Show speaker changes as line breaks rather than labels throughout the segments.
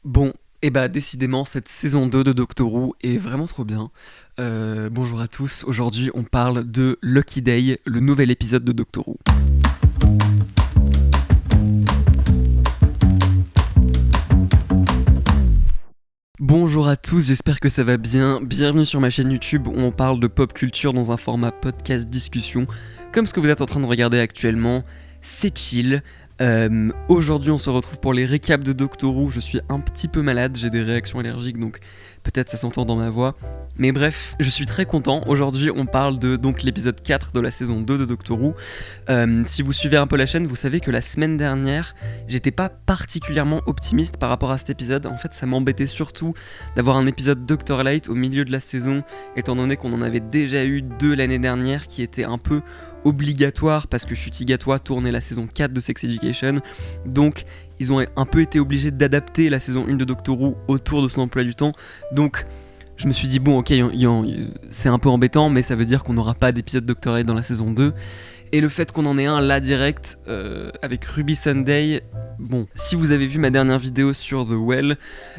Bon, et bah décidément, cette saison 2 de Doctor Who est vraiment trop bien. Bonjour à tous, aujourd'hui on parle de Lucky Day, le nouvel épisode de Doctor Who. Bonjour à tous, j'espère que ça va bien. Bienvenue sur ma chaîne YouTube où on parle de pop culture dans un format podcast discussion, comme ce que vous êtes en train de regarder actuellement. C'est chill. Aujourd'hui on se retrouve pour les récaps de Doctor Who. Je suis un petit peu malade, j'ai des réactions allergiques donc peut-être ça s'entend dans ma voix. Mais bref, je suis très content. Aujourd'hui on parle de donc l'épisode 4 de la saison 2 de Doctor Who. Si vous suivez un peu la chaîne, vous savez que la semaine dernière, j'étais pas particulièrement optimiste par rapport à cet épisode. En fait, ça m'embêtait surtout d'avoir un épisode Doctor Light au milieu de la saison, étant donné qu'on en avait déjà eu 2 l'année dernière qui étaient un peu obligatoires parce que Ncuti Gatwa tournait la saison 4 de Sex Education. Donc, ils ont un peu été obligés d'adapter la saison 1 de Doctor Who autour de son emploi du temps. Donc, je me suis dit, bon, ok, c'est un peu embêtant, mais ça veut dire qu'on n'aura pas d'épisode Doctor Light dans la saison 2. Et le fait qu'on en ait un là direct avec Ruby Sunday, bon, si vous avez vu ma dernière vidéo sur The Well,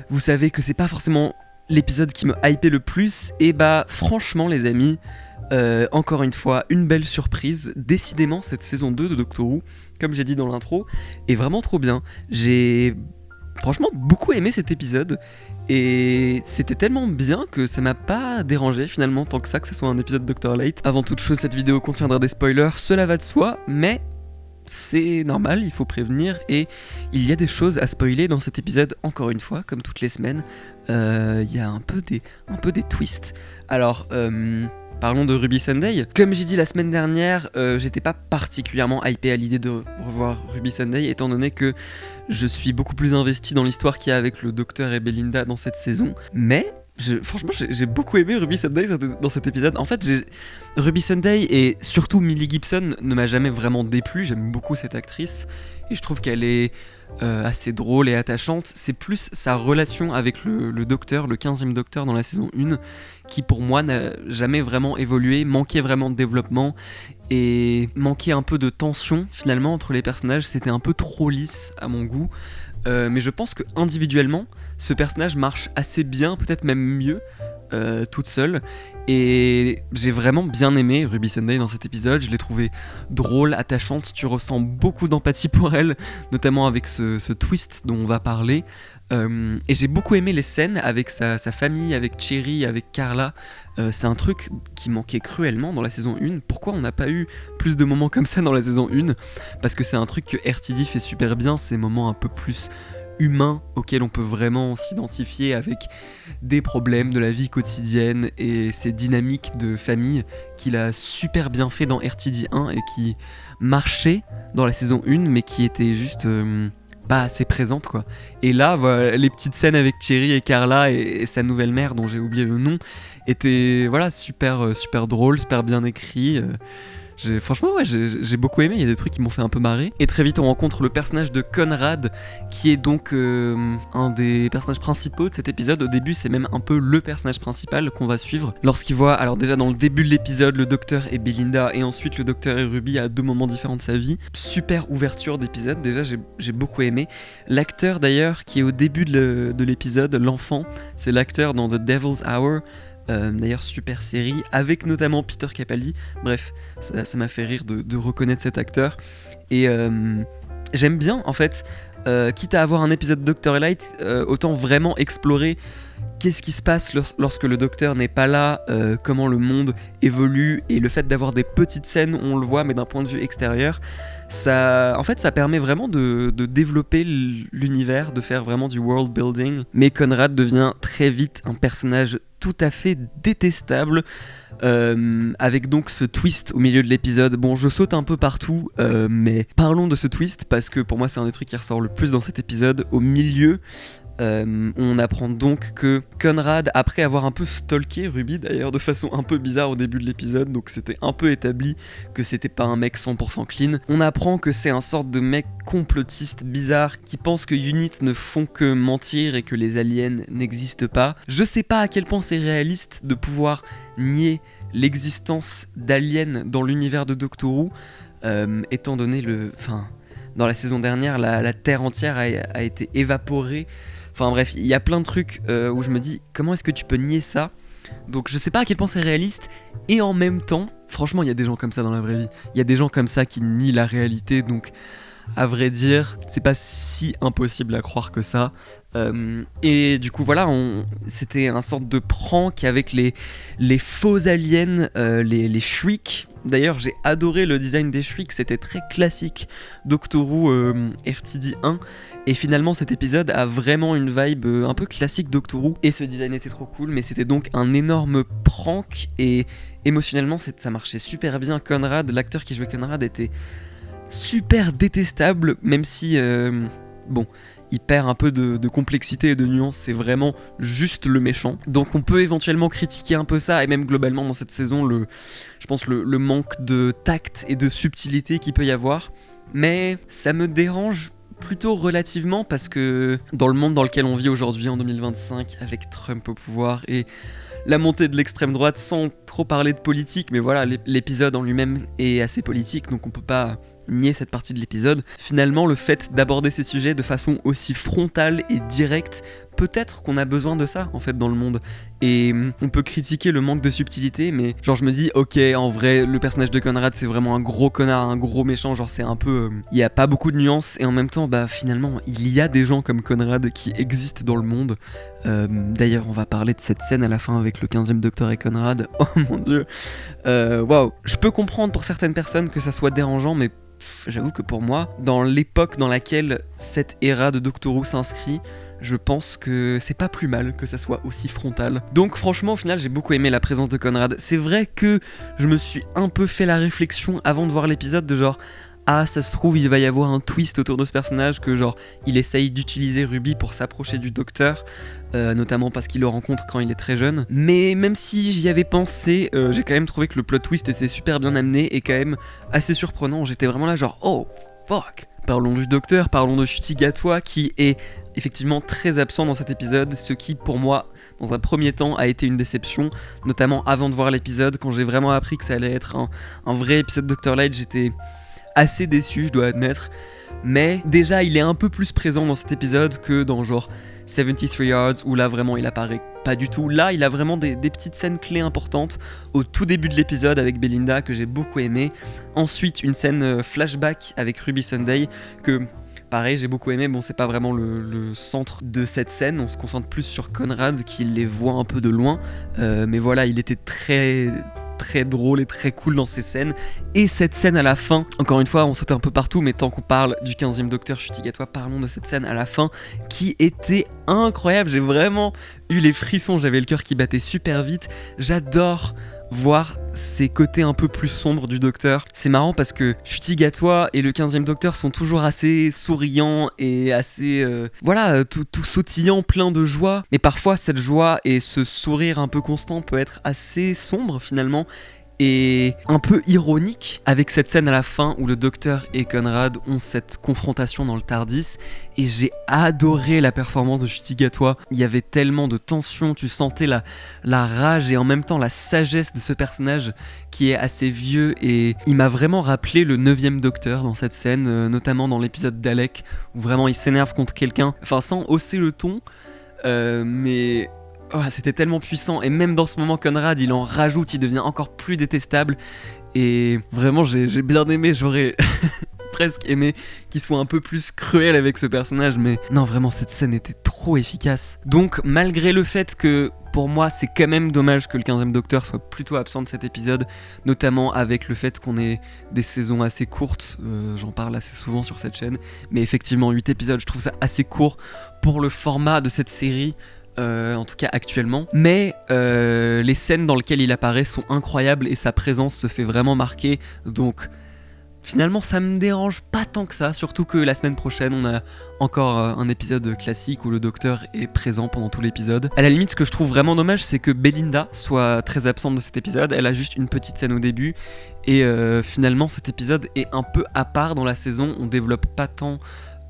vous savez que c'est pas forcément l'épisode qui me hypait le plus. Et bah franchement les amis, encore une fois, une belle surprise. Décidément cette saison 2 de Doctor Who, comme j'ai dit dans l'intro, est vraiment trop bien. J'ai franchement beaucoup aimé cet épisode et c'était tellement bien que ça m'a pas dérangé finalement tant que ça soit un épisode Doctor Light. Avant toute chose, cette vidéo contiendra des spoilers, cela va de soi, mais c'est normal, il faut prévenir et il y a des choses à spoiler dans cet épisode encore une fois, comme toutes les semaines. Il y a un peu des twists. Alors, parlons de Ruby Sunday. Comme j'ai dit la semaine dernière, j'étais pas particulièrement hypé à l'idée de revoir Ruby Sunday, étant donné que je suis beaucoup plus investi dans l'histoire qu'il y a avec le Docteur et Belinda dans cette saison. Mais franchement, j'ai beaucoup aimé Ruby Sunday dans cet épisode. En fait, Ruby Sunday et surtout Millie Gibson ne m'a jamais vraiment déplu. J'aime beaucoup cette actrice et je trouve qu'elle est assez drôle et attachante. C'est plus sa relation avec le docteur, le 15e docteur dans la saison 1, qui pour moi n'a jamais vraiment évolué, manquait vraiment de développement et manquait un peu de tension finalement entre les personnages. C'était un peu trop lisse à mon goût. Mais je pense que individuellement, ce personnage marche assez bien, peut-être même mieux, toute seule. Et j'ai vraiment bien aimé Ruby Sunday dans cet épisode. Je l'ai trouvée drôle, attachante. Tu ressens beaucoup d'empathie pour elle, notamment avec ce twist dont on va parler. Et j'ai beaucoup aimé les scènes avec sa famille, avec Cherry, avec Carla. C'est un truc qui manquait cruellement dans la saison 1. Pourquoi on n'a pas eu plus de moments comme ça dans la saison 1 ? Parce que c'est un truc que RTD fait super bien, ces moments un peu plus humains auxquels on peut vraiment s'identifier avec des problèmes de la vie quotidienne et ces dynamiques de famille qu'il a super bien fait dans RTD 1 et qui marchaient dans la saison 1 mais qui étaient juste pas assez présentes quoi. Et là voilà, les petites scènes avec Cherry et Carla et sa nouvelle mère dont j'ai oublié le nom étaient voilà, super drôles, super bien écrits. Franchement, ouais, j'ai beaucoup aimé. Il y a des trucs qui m'ont fait un peu marrer. Et très vite, on rencontre le personnage de Conrad, qui est donc un des personnages principaux de cet épisode. Au début, c'est même un peu le personnage principal qu'on va suivre. Lorsqu'il voit, alors déjà dans le début de l'épisode, le docteur et Belinda, et ensuite le docteur et Ruby à 2 moments différents de sa vie. Super ouverture d'épisode. Déjà, j'ai beaucoup aimé. L'acteur d'ailleurs, qui est au début de l'épisode, l'enfant, c'est l'acteur dans The Devil's Hour. D'ailleurs super série avec notamment Peter Capaldi. Bref, ça m'a fait rire de reconnaître cet acteur et j'aime bien en fait, quitte à avoir un épisode Doctor Light, autant vraiment explorer qu'est-ce qui se passe lorsque le docteur n'est pas là, comment le monde évolue, et le fait d'avoir des petites scènes où on le voit mais d'un point de vue extérieur, ça permet vraiment de développer l'univers, de faire vraiment du world building. Mais Conrad devient très vite un personnage tout à fait détestable, avec donc ce twist au milieu de l'épisode. Bon, je saute un peu partout, mais parlons de ce twist parce que pour moi c'est un des trucs qui ressort le plus dans cet épisode. Au milieu, on apprend donc que Conrad, après avoir un peu stalké Ruby d'ailleurs de façon un peu bizarre au début de l'épisode, donc c'était un peu établi que c'était pas un mec 100% clean, on apprend que c'est un sorte de mec complotiste bizarre qui pense que Unit ne font que mentir et que les aliens n'existent pas. Je sais pas à quel point c'est réaliste de pouvoir nier l'existence d'aliens dans l'univers de Doctor Who, étant donné dans la saison dernière, la Terre entière a été évaporée Enfin bref, il y a plein de trucs où je me dis comment est-ce que tu peux nier ça. Donc je sais pas à quel point c'est réaliste, et en même temps, franchement il y a des gens comme ça dans la vraie vie. Il y a des gens comme ça qui nient la réalité, donc à vrai dire, c'est pas si impossible à croire que ça. Et du coup voilà, c'était un sorte de prank avec les faux aliens, les Shriek. D'ailleurs j'ai adoré le design des Shriek, c'était très classique Doctor Who RTD 1. Et finalement cet épisode a vraiment une vibe un peu classique Doctor Who. Et ce design était trop cool, mais c'était donc un énorme prank. Et émotionnellement ça marchait super bien. Conrad, l'acteur qui jouait Conrad, était super détestable, même si bon, il perd un peu de complexité et de nuance, c'est vraiment juste le méchant. Donc on peut éventuellement critiquer un peu ça, et même globalement dans cette saison, je pense le manque de tact et de subtilité qu'il peut y avoir. Mais ça me dérange plutôt relativement, parce que dans le monde dans lequel on vit aujourd'hui en 2025, avec Trump au pouvoir et la montée de l'extrême droite, sans trop parler de politique, mais voilà, l'épisode en lui-même est assez politique, donc on peut pas nier cette partie de l'épisode. Finalement, le fait d'aborder ces sujets de façon aussi frontale et directe, peut-être qu'on a besoin de ça en fait dans le monde. Et on peut critiquer le manque de subtilité, mais genre je me dis ok, en vrai le personnage de Conrad c'est vraiment un gros connard, un gros méchant, genre c'est un peu il y a pas beaucoup de nuances, et en même temps bah finalement il y a des gens comme Conrad qui existent dans le monde. D'ailleurs on va parler de cette scène à la fin avec le 15e Docteur et Conrad. Oh mon dieu, waouh. Je peux comprendre pour certaines personnes que ça soit dérangeant, mais j'avoue que pour moi, dans l'époque dans laquelle cette ère de Doctor Who s'inscrit, je pense que c'est pas plus mal que ça soit aussi frontal. Donc franchement au final j'ai beaucoup aimé la présence de Conrad. C'est vrai que je me suis un peu fait la réflexion avant de voir l'épisode de genre ah ça se trouve il va y avoir un twist autour de ce personnage, que genre il essaye d'utiliser Ruby pour s'approcher du docteur, notamment parce qu'il le rencontre quand il est très jeune. Mais même si j'y avais pensé, j'ai quand même trouvé que le plot twist était super bien amené et quand même assez surprenant. J'étais vraiment là genre oh fuck. Parlons du docteur, parlons de Ncuti Gatwa qui est effectivement très absent dans cet épisode, ce qui pour moi dans un premier temps a été une déception, notamment avant de voir l'épisode. Quand j'ai vraiment appris que ça allait être un vrai épisode Dr. Light, j'étais assez déçu, je dois admettre. Mais déjà il est un peu plus présent dans cet épisode que dans genre 73 Yards, où là vraiment il apparaît pas du tout. Là il a vraiment des petites scènes clés importantes au tout début de l'épisode avec Belinda que j'ai beaucoup aimé. Ensuite une scène flashback avec Ruby Sunday que pareil j'ai beaucoup aimé. Bon c'est pas vraiment le centre de cette scène, on se concentre plus sur Conrad qui les voit un peu de loin, mais voilà il était très drôle et très cool dans ces scènes. Et cette scène à la fin, encore une fois on saute un peu partout, mais tant qu'on parle du 15e Docteur Ncuti Gatwa, parlons de cette scène à la fin qui était incroyable. J'ai vraiment eu les frissons, j'avais le cœur qui battait super vite. J'adore voir ces côtés un peu plus sombres du Docteur. C'est marrant parce que Ncuti Gatwa et le 15e Docteur sont toujours assez souriants et assez voilà, tout sautillant, plein de joie. Mais parfois cette joie et ce sourire un peu constant peut être assez sombre finalement, et un peu ironique, avec cette scène à la fin où le Docteur et Conrad ont cette confrontation dans le TARDIS. Et j'ai adoré la performance de Ncuti Gatwa. Il y avait tellement de tension, tu sentais la rage et en même temps la sagesse de ce personnage qui est assez vieux, et il m'a vraiment rappelé le 9e Docteur dans cette scène, notamment dans l'épisode d'Alec où vraiment il s'énerve contre quelqu'un, enfin sans hausser le ton, mais oh, c'était tellement puissant. Et même dans ce moment Conrad il en rajoute, il devient encore plus détestable. Et vraiment j'ai bien aimé, j'aurais presque aimé qu'il soit un peu plus cruel avec ce personnage, mais non vraiment cette scène était trop efficace. Donc malgré le fait que pour moi c'est quand même dommage que le 15e Docteur soit plutôt absent de cet épisode, notamment avec le fait qu'on ait des saisons assez courtes, j'en parle assez souvent sur cette chaîne, mais effectivement 8 épisodes je trouve ça assez court pour le format de cette série. En tout cas actuellement, mais les scènes dans lesquelles il apparaît sont incroyables et sa présence se fait vraiment marquer, donc finalement ça me dérange pas tant que ça, surtout que la semaine prochaine on a encore un épisode classique où le Docteur est présent pendant tout l'épisode. À la limite ce que je trouve vraiment dommage c'est que Belinda soit très absente de cet épisode, elle a juste une petite scène au début, et finalement cet épisode est un peu à part dans la saison, on développe pas tant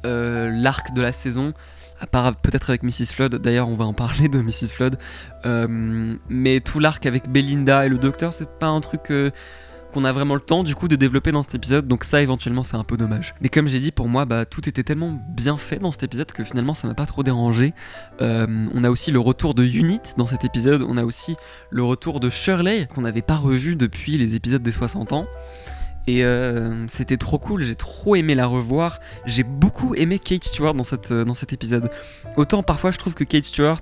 l'arc de la saison, à part peut-être avec Mrs. Flood, d'ailleurs on va en parler de Mrs. Flood, mais tout l'arc avec Belinda et le Docteur c'est pas un truc qu'on a vraiment le temps du coup de développer dans cet épisode, donc ça éventuellement c'est un peu dommage. Mais comme j'ai dit, pour moi tout était tellement bien fait dans cet épisode que finalement ça m'a pas trop dérangé. On a aussi le retour de Unit dans cet épisode, on a aussi le retour de Shirley qu'on n'avait pas revu depuis les épisodes des 60 ans. Et c'était trop cool, j'ai trop aimé la revoir. J'ai beaucoup aimé Kate Stewart dans cet épisode. Autant parfois je trouve que Kate Stewart,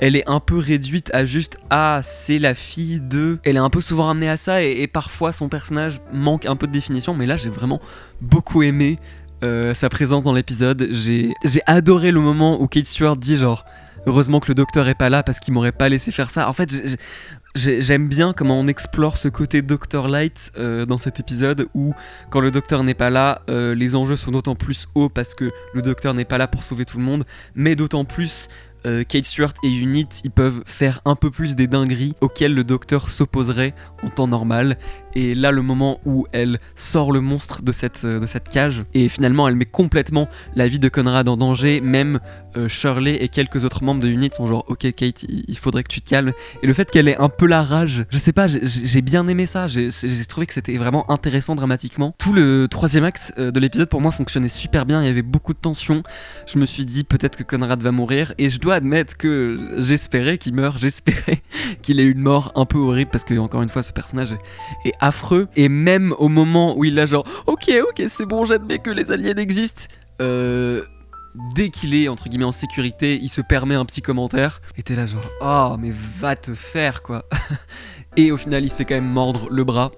elle est un peu réduite à juste c'est la fille de... Elle est un peu souvent ramenée à ça et parfois son personnage manque un peu de définition. Mais là j'ai vraiment beaucoup aimé sa présence dans l'épisode. J'ai adoré le moment où Kate Stewart dit genre... Heureusement que le docteur est pas là parce qu'il m'aurait pas laissé faire ça. En fait, j'aime bien comment on explore ce côté Dr. Light dans cet épisode où quand le docteur n'est pas là, les enjeux sont d'autant plus hauts parce que le docteur n'est pas là pour sauver tout le monde, mais d'autant plus Kate Stewart et Unit, ils peuvent faire un peu plus des dingueries auxquelles le docteur s'opposerait en temps normal. Et là, le moment où elle sort le monstre de cette cage, et finalement elle met complètement la vie de Conrad en danger, même Shirley et quelques autres membres de Unit sont genre ok Kate, il faudrait que tu te calmes. Et le fait qu'elle ait un peu la rage, je sais pas, j'ai bien aimé ça, j'ai trouvé que c'était vraiment intéressant dramatiquement. Tout le troisième acte de l'épisode pour moi fonctionnait super bien, il y avait beaucoup de tension. Je me suis dit peut-être que Conrad va mourir, et je dois admettre que j'espérais qu'il meure, j'espérais qu'il ait une mort un peu horrible parce que encore une fois ce personnage est affreux. Et même au moment où il a genre ok c'est bon, j'admets que les aliens existent, dès qu'il est entre guillemets en sécurité, il se permet un petit commentaire et t'es là genre mais va te faire quoi. Et au final il se fait quand même mordre le bras,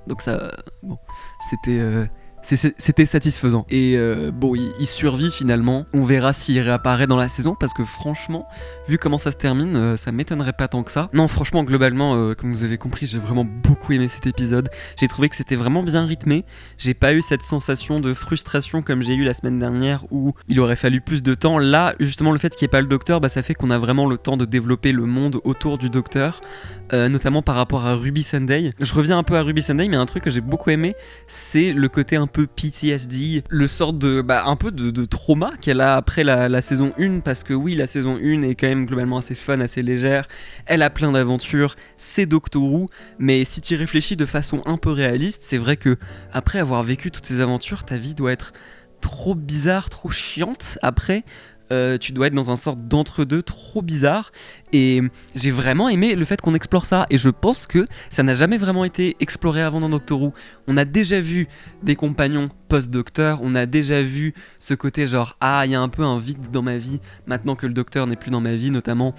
donc ça bon c'était satisfaisant. Et il survit finalement. On verra s'il réapparaît dans la saison parce que franchement, vu comment ça se termine, ça m'étonnerait pas tant que ça. Non, franchement, globalement, comme vous avez compris, j'ai vraiment beaucoup aimé cet épisode. J'ai trouvé que c'était vraiment bien rythmé. J'ai pas eu cette sensation de frustration comme j'ai eu la semaine dernière où il aurait fallu plus de temps. Là, justement, le fait qu'il n'y ait pas le docteur, ça fait qu'on a vraiment le temps de développer le monde autour du docteur, notamment par rapport à Ruby Sunday. Je reviens un peu à Ruby Sunday, mais un truc que j'ai beaucoup aimé, c'est le côté un peu PTSD, le sort de un peu de trauma qu'elle a après la saison 1, parce que oui, la saison 1 est quand même globalement assez fun, assez légère, elle a plein d'aventures, c'est Doctor Who, mais si tu y réfléchis de façon un peu réaliste, c'est vrai que après avoir vécu toutes ces aventures, ta vie doit être trop bizarre, trop chiante après. Tu dois être dans un sorte d'entre-deux trop bizarre, et j'ai vraiment aimé le fait qu'on explore ça, et je pense que ça n'a jamais vraiment été exploré avant dans Doctor Who. On a déjà vu des compagnons post-docteur, on a déjà vu ce côté genre il y a un peu un vide dans ma vie maintenant que le docteur n'est plus dans ma vie, notamment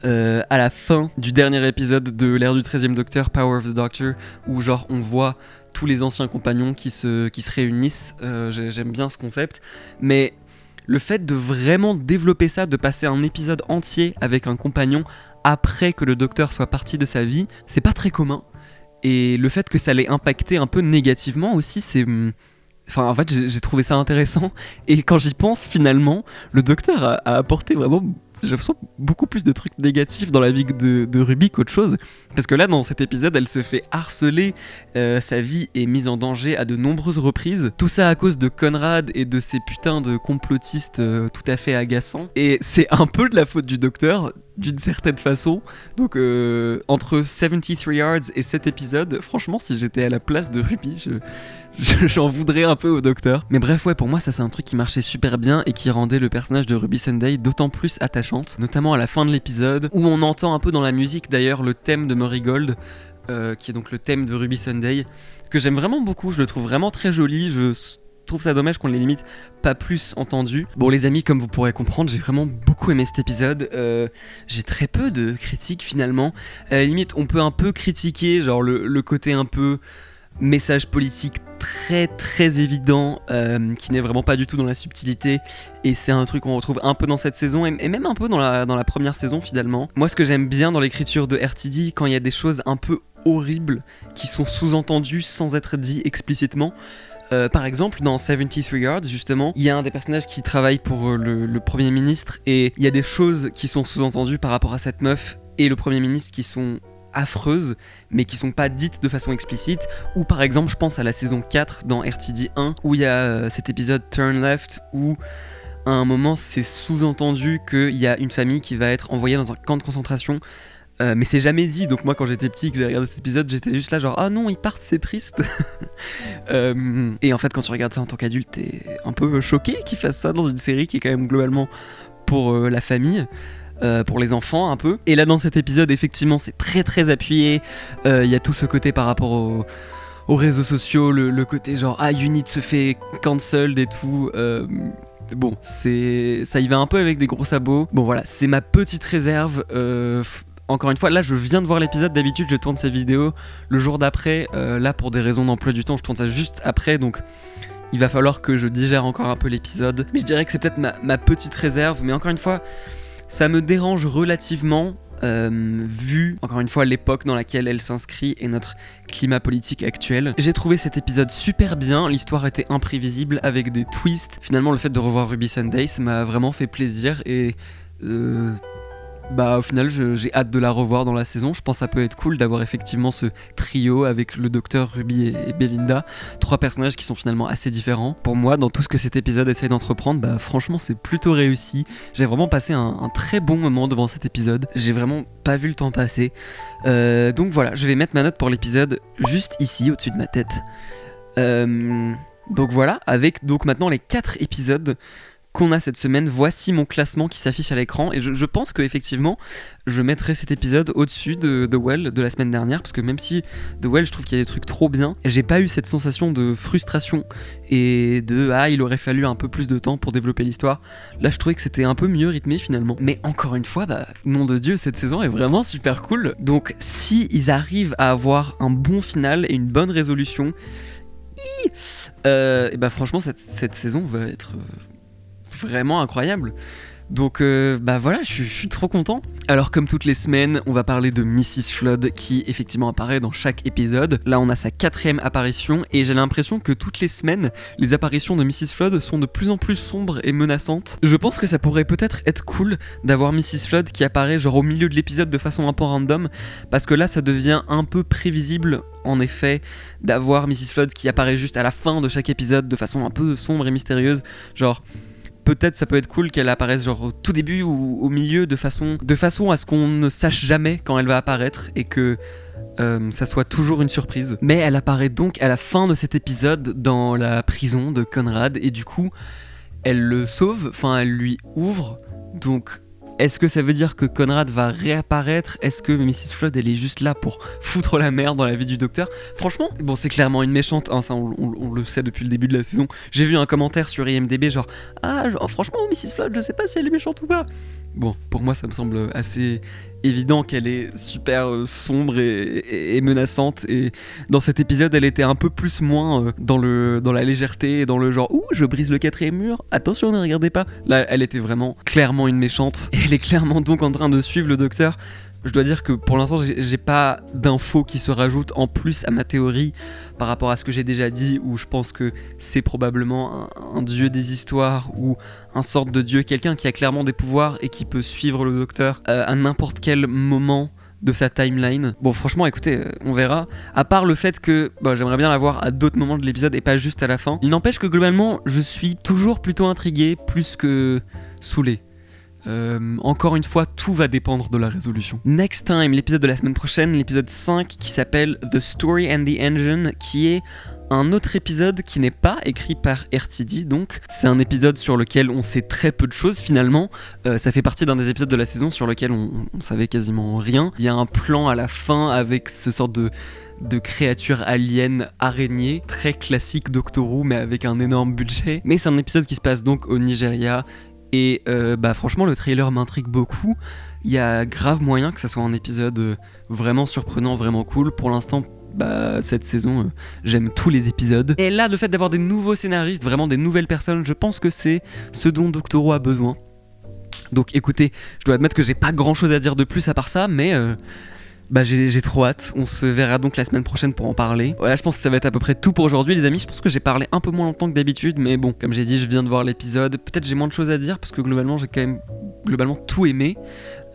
à la fin du dernier épisode de l'ère du 13e Docteur, Power of the Doctor, où genre on voit tous les anciens compagnons qui se réunissent. J'aime bien ce concept, mais le fait de vraiment développer ça, de passer un épisode entier avec un compagnon après que le docteur soit parti de sa vie, c'est pas très commun. Et le fait que ça l'ait impacté un peu négativement aussi, c'est... Enfin, en fait, j'ai trouvé ça intéressant. Et quand j'y pense, finalement, le docteur a apporté vraiment... J'ai l'impression beaucoup plus de trucs négatifs dans la vie de Ruby qu'autre chose. Parce que là, dans cet épisode, elle se fait harceler, sa vie est mise en danger à de nombreuses reprises. Tout ça à cause de Conrad et de ces putains de complotistes tout à fait agaçants. Et c'est un peu de la faute du docteur, d'une certaine façon. Donc entre 73 Yards et cet épisode, franchement, si j'étais à la place de Ruby, j'en voudrais un peu au docteur. Mais bref, ouais, pour moi ça c'est un truc qui marchait super bien et qui rendait le personnage de Ruby Sunday d'autant plus attachante, notamment à la fin de l'épisode où on entend un peu dans la musique d'ailleurs le thème de Murray Gold, qui est donc le thème de Ruby Sunday, que j'aime vraiment beaucoup. Je le trouve vraiment très joli. Je trouve ça dommage qu'on l'ait limite pas plus entendu. Bon les amis, comme vous pourrez comprendre, j'ai vraiment beaucoup aimé cet épisode. J'ai très peu de critiques finalement. À la limite on peut un peu critiquer genre le côté un peu message politique très très évident, qui n'est vraiment pas du tout dans la subtilité, et c'est un truc qu'on retrouve un peu dans cette saison et même un peu dans la première saison finalement. Moi ce que j'aime bien dans l'écriture de RTD, quand il y a des choses un peu horribles qui sont sous-entendues sans être dit explicitement. Par exemple dans 73 Yards justement, il y a un des personnages qui travaille pour le Premier ministre, et il y a des choses qui sont sous-entendues par rapport à cette meuf et le Premier ministre qui sont affreuses mais qui sont pas dites de façon explicite. Ou par exemple je pense à la saison 4 dans RTD 1 où il y a cet épisode Turn Left où à un moment c'est sous-entendu qu'il y a une famille qui va être envoyée dans un camp de concentration Mais c'est jamais dit, donc moi quand j'étais petit que j'ai regardé cet épisode, j'étais juste là genre ah non ils partent, c'est triste. Et en fait quand tu regardes ça en tant qu'adulte, t'es un peu choqué qu'ils fassent ça dans une série qui est quand même globalement pour la famille. Pour les enfants un peu. Et là dans cet épisode effectivement c'est très très appuyé. Il y a tout ce côté par rapport aux réseaux sociaux, le côté genre ah Unit se fait cancelled et tout. Bon ça y va un peu avec des gros sabots. Bon voilà, c'est ma petite réserve. Encore une fois, là je viens de voir l'épisode, d'habitude je tourne ces vidéos le jour d'après, là pour des raisons d'emploi du temps je tourne ça juste après, donc il va falloir que je digère encore un peu l'épisode. Mais je dirais que c'est peut-être ma petite réserve, mais encore une fois, ça me dérange relativement, vu encore une fois l'époque dans laquelle elle s'inscrit et notre climat politique actuel. J'ai trouvé cet épisode super bien, l'histoire était imprévisible avec des twists. Finalement le fait de revoir Ruby Sunday, ça m'a vraiment fait plaisir et... au final j'ai hâte de la revoir dans la saison. Je pense que ça peut être cool d'avoir effectivement ce trio avec le docteur, Ruby et Belinda, 3 personnages qui sont finalement assez différents. Pour moi dans tout ce que cet épisode essaye d'entreprendre, franchement c'est plutôt réussi. J'ai vraiment passé un très bon moment devant cet épisode, j'ai vraiment pas vu le temps passer. Donc voilà, je vais mettre ma note pour l'épisode juste ici au-dessus de ma tête. Donc voilà, avec donc maintenant les 4 épisodes qu'on a cette semaine, voici mon classement qui s'affiche à l'écran et je pense qu'effectivement je mettrai cet épisode au-dessus de The Well de la semaine dernière, parce que même si The Well je trouve qu'il y a des trucs trop bien, j'ai pas eu cette sensation de frustration et de il aurait fallu un peu plus de temps pour développer l'histoire. Là je trouvais que c'était un peu mieux rythmé finalement, mais encore une fois nom de Dieu, cette saison est vraiment super cool. Donc si ils arrivent à avoir un bon final et une bonne résolution, franchement cette saison va être vraiment incroyable. Donc voilà, je suis trop content. Alors comme toutes les semaines, on va parler de Mrs. Flood qui effectivement apparaît dans chaque épisode. Là on a sa 4e apparition et j'ai l'impression que toutes les semaines, les apparitions de Mrs. Flood sont de plus en plus sombres et menaçantes. Je pense que ça pourrait peut-être être cool d'avoir Mrs. Flood qui apparaît genre au milieu de l'épisode de façon un peu random, parce que là ça devient un peu prévisible en effet d'avoir Mrs. Flood qui apparaît juste à la fin de chaque épisode de façon un peu sombre et mystérieuse. Genre peut-être ça peut être cool qu'elle apparaisse genre au tout début ou au milieu de façon à ce qu'on ne sache jamais quand elle va apparaître et que ça soit toujours une surprise. Mais elle apparaît donc à la fin de cet épisode dans la prison de Conrad et du coup elle le sauve, elle lui ouvre. Donc est-ce que ça veut dire que Conrad va réapparaître ? Est-ce que Mrs. Flood elle est juste là pour foutre la merde dans la vie du docteur ? Franchement, bon c'est clairement une méchante, ça on le sait depuis le début de la saison. J'ai vu un commentaire sur IMDb genre franchement Mrs. Flood je sais pas si elle est méchante ou pas. Bon, pour moi ça me semble assez évident qu'elle est super sombre et menaçante, et dans cet épisode elle était un peu plus moins dans la légèreté et dans le genre je brise le 4e mur, attention ne regardez pas. Là elle était vraiment clairement une méchante et elle est clairement donc en train de suivre le docteur. Je dois dire que pour l'instant j'ai pas d'infos qui se rajoutent en plus à ma théorie par rapport à ce que j'ai déjà dit, où je pense que c'est probablement un dieu des histoires ou un sorte de dieu, quelqu'un qui a clairement des pouvoirs et qui peut suivre le docteur à n'importe quel moment de sa timeline. Bon franchement écoutez, on verra. À part le fait que j'aimerais bien la voir à d'autres moments de l'épisode et pas juste à la fin. Il n'empêche que globalement je suis toujours plutôt intrigué plus que saoulé. Encore une fois, tout va dépendre de la résolution. Next Time, l'épisode de la semaine prochaine, l'épisode 5 qui s'appelle The Story and the Engine, qui est un autre épisode qui n'est pas écrit par RTD, donc c'est un épisode sur lequel on sait très peu de choses finalement. Ça fait partie d'un des épisodes de la saison sur lequel on savait quasiment rien. Il y a un plan à la fin avec ce sorte de créature alien araignée, très classique Doctor Who mais avec un énorme budget. Mais c'est un épisode qui se passe donc au Nigeria. Et franchement le trailer m'intrigue beaucoup. Il y a grave moyen que ça soit un épisode vraiment surprenant, vraiment cool. Pour l'instant cette saison j'aime tous les épisodes. Et là le fait d'avoir des nouveaux scénaristes, vraiment des nouvelles personnes, je pense que c'est ce dont Doctor Who a besoin. Donc écoutez, je dois admettre que j'ai pas grand chose à dire de plus à part ça, mais j'ai trop hâte. On se verra donc la semaine prochaine pour en parler. Voilà, je pense que ça va être à peu près tout pour aujourd'hui les amis. Je pense que j'ai parlé un peu moins longtemps que d'habitude, mais bon, comme j'ai dit, je viens de voir l'épisode. Peut-être j'ai moins de choses à dire parce que globalement j'ai quand même tout aimé.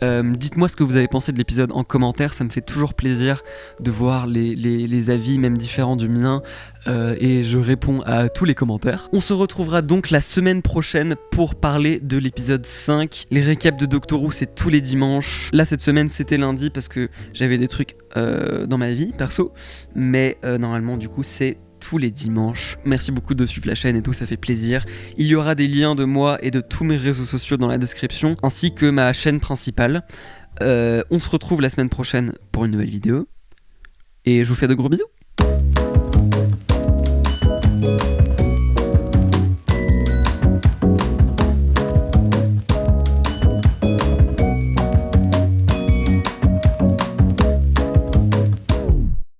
Dites-moi ce que vous avez pensé de l'épisode en commentaire, ça me fait toujours plaisir de voir les avis même différents du mien, et je réponds à tous les commentaires. On se retrouvera donc la semaine prochaine pour parler de l'épisode 5. Les récaps de Doctor Who, c'est tous les dimanches. Là cette semaine c'était lundi parce que j'avais des trucs dans ma vie perso, mais normalement du coup c'est tous les dimanches. Merci beaucoup de suivre la chaîne et tout, ça fait plaisir. Il y aura des liens de moi et de tous mes réseaux sociaux dans la description, ainsi que ma chaîne principale. On se retrouve la semaine prochaine pour une nouvelle vidéo, et je vous fais de gros bisous.